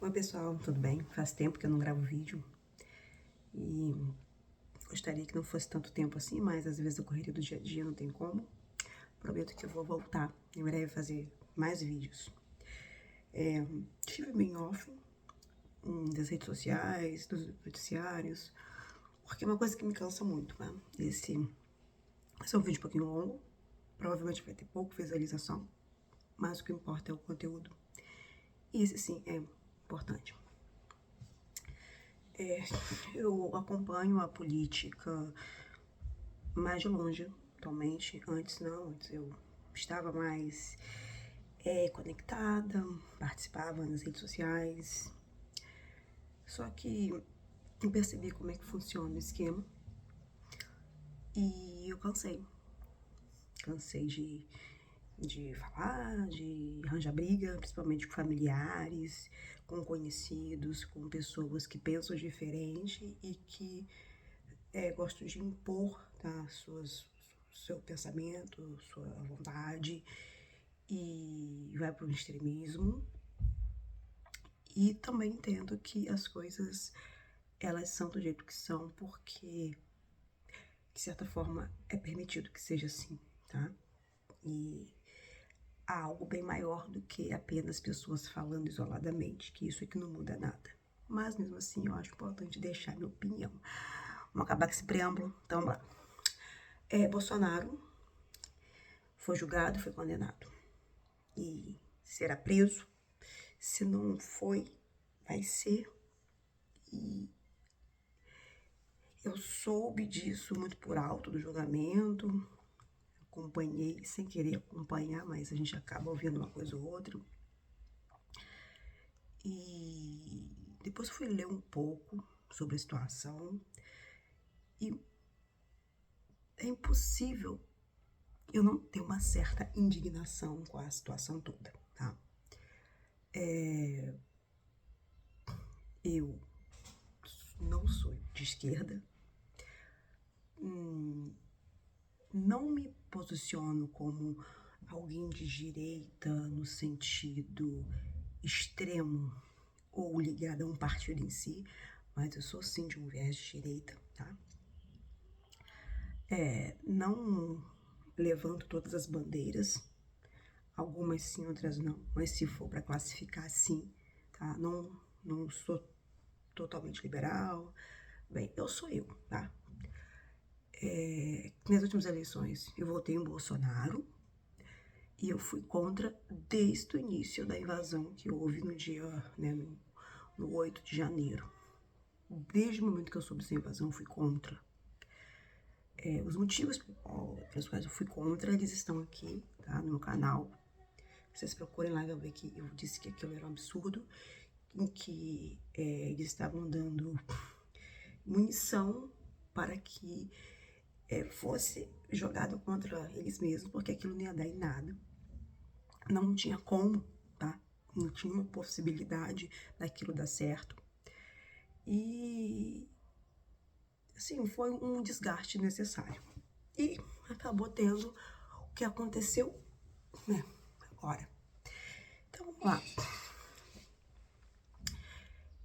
Oi pessoal, tudo bem? Faz tempo que eu não gravo vídeo e gostaria que não fosse tanto tempo assim, mas às vezes a correria do dia a dia não tem como. Prometo que eu vou voltar em breve fazer mais vídeos. Estive bem off das redes sociais, dos noticiários, porque é uma coisa que me cansa muito, né? Esse é um vídeo um pouquinho longo, provavelmente vai ter pouca visualização, mas o que importa é o conteúdo. E esse sim é importante. Eu acompanho a política mais de longe atualmente. Antes eu estava mais conectada, participava nas redes sociais. Só que eu percebi como é que funciona o esquema e eu cansei. Cansei de falar, de arranjar briga, principalmente com familiares, com conhecidos, com pessoas que pensam diferente e que gostam de impor, tá, seu pensamento, sua vontade, e vai para o extremismo. E também entendo que as coisas, elas são do jeito que são porque, de certa forma, é permitido que seja assim, tá? E há algo bem maior do que apenas pessoas falando isoladamente, que isso aqui não muda nada. Mas, mesmo assim, eu acho importante deixar minha opinião. Vamos acabar com esse preâmbulo, então vamos lá. Bolsonaro foi julgado, foi condenado e será preso. Se não foi, vai ser. E eu soube disso muito por alto do julgamento, acompanhei sem querer acompanhar, mas a gente acaba ouvindo uma coisa ou outra. E depois fui ler um pouco sobre a situação e é impossível eu não ter uma certa indignação com a situação toda, tá? Eu não sou de esquerda, não me posiciono como alguém de direita no sentido extremo ou ligado a um partido em si, mas eu sou sim de um viés de direita, tá? Não levanto todas as bandeiras, algumas sim, outras não, mas se for para classificar, sim, tá? Não sou totalmente liberal, bem, eu sou eu, tá? Nas últimas eleições eu votei em Bolsonaro e eu fui contra desde o início da invasão que houve no dia, né, no 8 de janeiro. Desde o momento que eu soube dessa invasão, eu fui contra. Os motivos pelos quais eu fui contra, eles estão aqui, tá, no meu canal. Vocês procurem lá e vão ver que eu disse que aquilo era um absurdo, em que eles estavam dando munição para que fosse jogado contra eles mesmos, porque aquilo não ia dar em nada. Não tinha como, tá? Não tinha uma possibilidade daquilo dar certo. E, assim, foi um desgaste necessário. E acabou tendo o que aconteceu, né, agora. Então, vamos lá.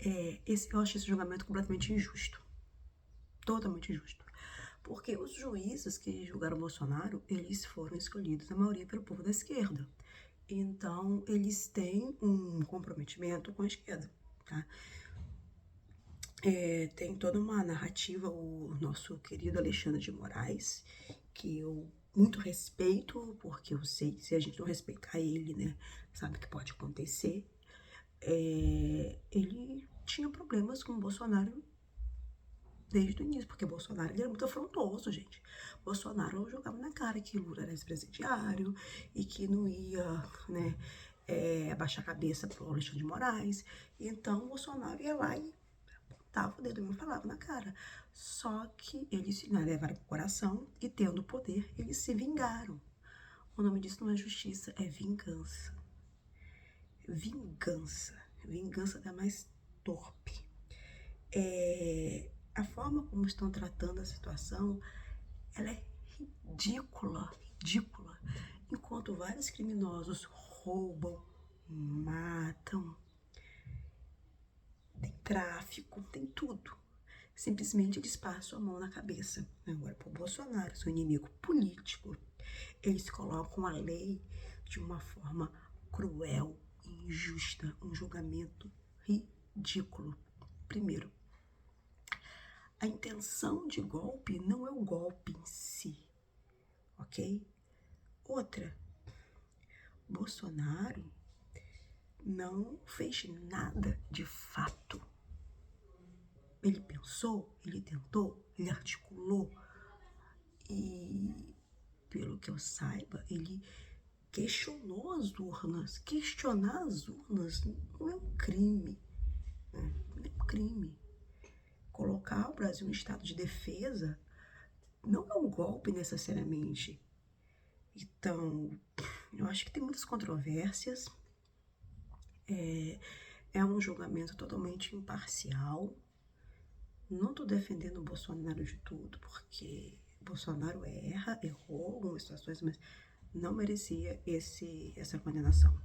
Eu acho esse julgamento completamente injusto. Totalmente injusto. Porque os juízes que julgaram Bolsonaro, eles foram escolhidos, a maioria, pelo povo da esquerda. Então, eles têm um comprometimento com a esquerda, tá? Tem toda uma narrativa, o nosso querido Alexandre de Moraes, que eu muito respeito, porque eu sei que se a gente não respeitar ele, né, sabe o que pode acontecer. Ele tinha problemas com o Bolsonaro desde o início, porque Bolsonaro ele era muito afrontoso, gente. Bolsonaro jogava na cara que Lula era ex-presidiário e que não ia, né, abaixar a cabeça pro Alexandre de Moraes. Então, Bolsonaro ia lá e tava o dedo e falava na cara. Só que eles, né, levaram pro coração e, tendo poder, eles se vingaram. O nome disso não é justiça, é vingança. Vingança. Vingança da mais torpe. A forma como estão tratando a situação, ela é ridícula, ridícula. Enquanto vários criminosos roubam, matam, tráfico, tem tudo. Simplesmente eles passam a mão na cabeça. Agora, para o Bolsonaro, seu inimigo político, eles colocam a lei de uma forma cruel e injusta, um julgamento ridículo. Primeiro, a intenção de golpe não é o golpe em si, ok? Outra, Bolsonaro não fez nada de fato. Ele pensou, ele tentou, ele articulou e, pelo que eu saiba, ele questionou as urnas. Questionar as urnas não é um crime, né? Não é um crime. Colocar o Brasil em estado de defesa não é um golpe necessariamente. Então, eu acho que tem muitas controvérsias. É um julgamento totalmente imparcial. Não estou defendendo o Bolsonaro de tudo, porque Bolsonaro errou em algumas situações, mas não merecia essa condenação.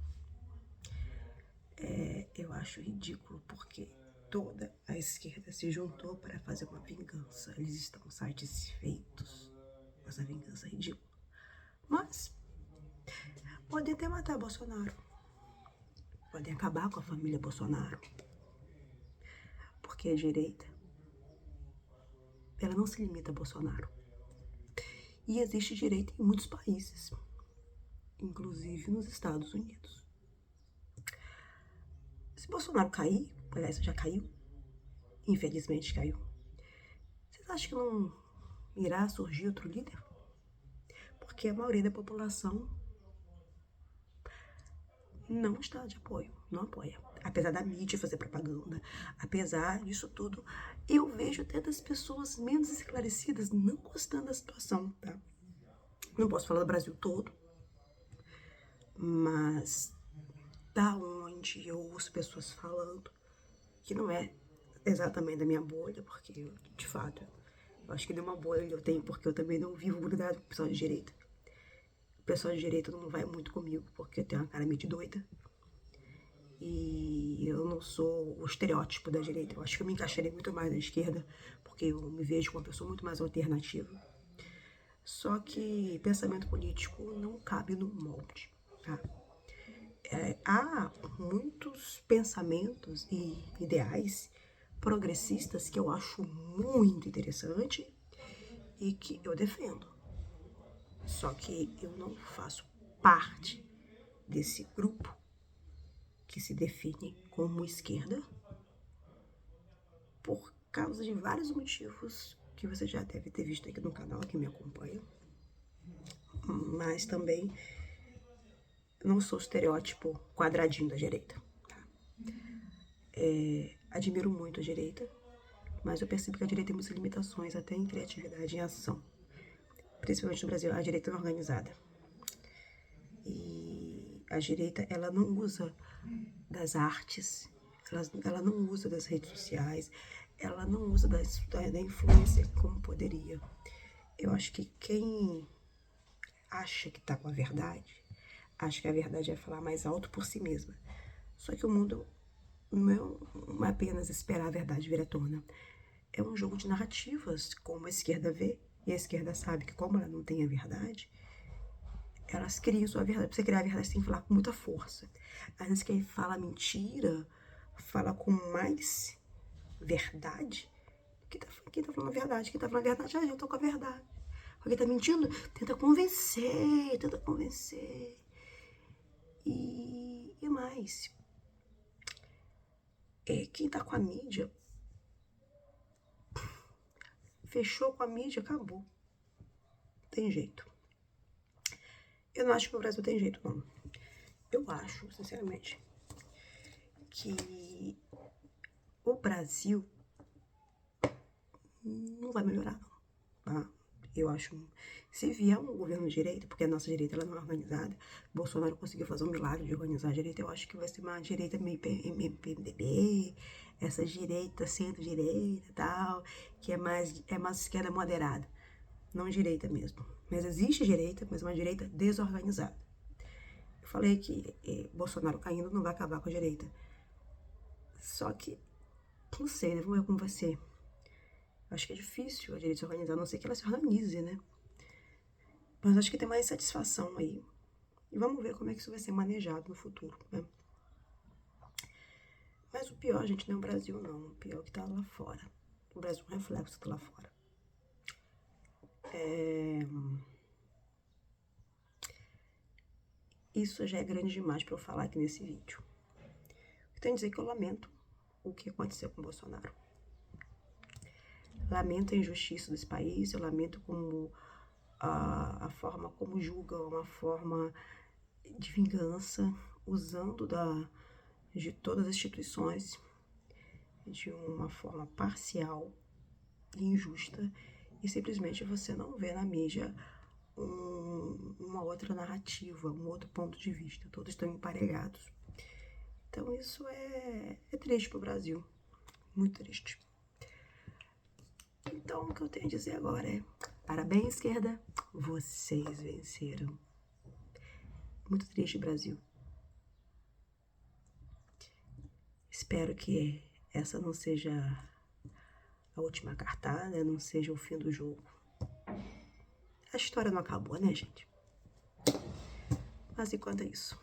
Eu acho ridículo, porque toda a esquerda se juntou para fazer uma vingança. Eles estão satisfeitos com essa vingança ridícula. Mas podem até matar Bolsonaro. Podem acabar com a família Bolsonaro. Porque a direita, ela não se limita a Bolsonaro. E existe direita em muitos países, inclusive nos Estados Unidos. Se Bolsonaro cair, aliás, já caiu, infelizmente caiu, vocês acham que não irá surgir outro líder? Porque a maioria da população não está de apoio, não apoia. Apesar da mídia fazer propaganda, apesar disso tudo, eu vejo até das pessoas menos esclarecidas não gostando da situação, tá? Não posso falar do Brasil todo, mas da onde eu ouço pessoas falando, que não é exatamente da minha bolha, porque, de fato, eu acho que de uma bolha eu tenho, porque eu também não vivo grudado com o pessoal de direita. O pessoal de direita não vai muito comigo, porque eu tenho uma cara meio de doida. E eu não sou o estereótipo da direita. Eu acho que eu me encaixaria muito mais na esquerda, porque eu me vejo como uma pessoa muito mais alternativa. Só que pensamento político não cabe no molde, tá? Há muitos pensamentos e ideais progressistas que eu acho muito interessante e que eu defendo. Só que eu não faço parte desse grupo que se define como esquerda por causa de vários motivos que você já deve ter visto aqui no canal, que me acompanha. Mas também não sou estereótipo quadradinho da direita. Tá? Admiro muito a direita, mas eu percebo que a direita tem muitas limitações, até em criatividade e em ação. Principalmente no Brasil, a direita é organizada. E a direita, ela não usa das artes, ela não usa das redes sociais, ela não usa da influência como poderia. Eu acho que quem acha que tá com a verdade, acha que a verdade é falar mais alto por si mesma. Só que o mundo não é apenas esperar a verdade vir à tona. É um jogo de narrativas, como a esquerda vê, e a esquerda sabe que como ela não tem a verdade, elas criam sua verdade. Pra você criar a verdade, você tem que falar com muita força. Às vezes quem fala mentira, fala com mais verdade. Quem tá falando a verdade? Quem tá falando a verdade, eu tô com a verdade. Quem tá mentindo, tenta convencer. E mais. Quem tá com a mídia, fechou com a mídia, acabou. Tem jeito. Eu não acho que no Brasil tem jeito, não. Eu acho, sinceramente, que o Brasil não vai melhorar, não. Tá? Eu acho, se vier um governo de direita, porque a nossa direita ela não é organizada, Bolsonaro conseguiu fazer um milagre de organizar a direita, eu acho que vai ser uma direita meio PMDB, essa direita, centro-direita e tal, que é mais esquerda moderada, não direita mesmo. Mas existe direita, mas uma direita desorganizada. Eu falei que Bolsonaro caindo não vai acabar com a direita. Só que Não sei, né? Vamos ver como vai ser. Acho que é difícil a direita se organizar, a não ser que ela se organize, né? Mas acho que tem mais satisfação aí. E vamos ver como é que isso vai ser manejado no futuro, né? Mas o pior, gente, não é o Brasil, não. O pior é o que tá lá fora. O Brasil é um reflexo que tá lá fora. Isso já é grande demais pra eu falar aqui nesse vídeo. Eu tenho que dizer que eu lamento o que aconteceu com o Bolsonaro. Lamento a injustiça desse país, eu lamento como a forma como julgam, uma forma de vingança, usando de todas as instituições de uma forma parcial e injusta, e simplesmente você não vê na mídia uma outra narrativa, um outro ponto de vista. Todos estão emparelhados. Então isso é triste pro Brasil, muito triste. Então o que eu tenho a dizer agora é: parabéns, esquerda, vocês venceram. Muito triste, Brasil. Espero que essa não seja a última cartada, não seja o fim do jogo. A história não acabou, né, gente? Mas enquanto é isso,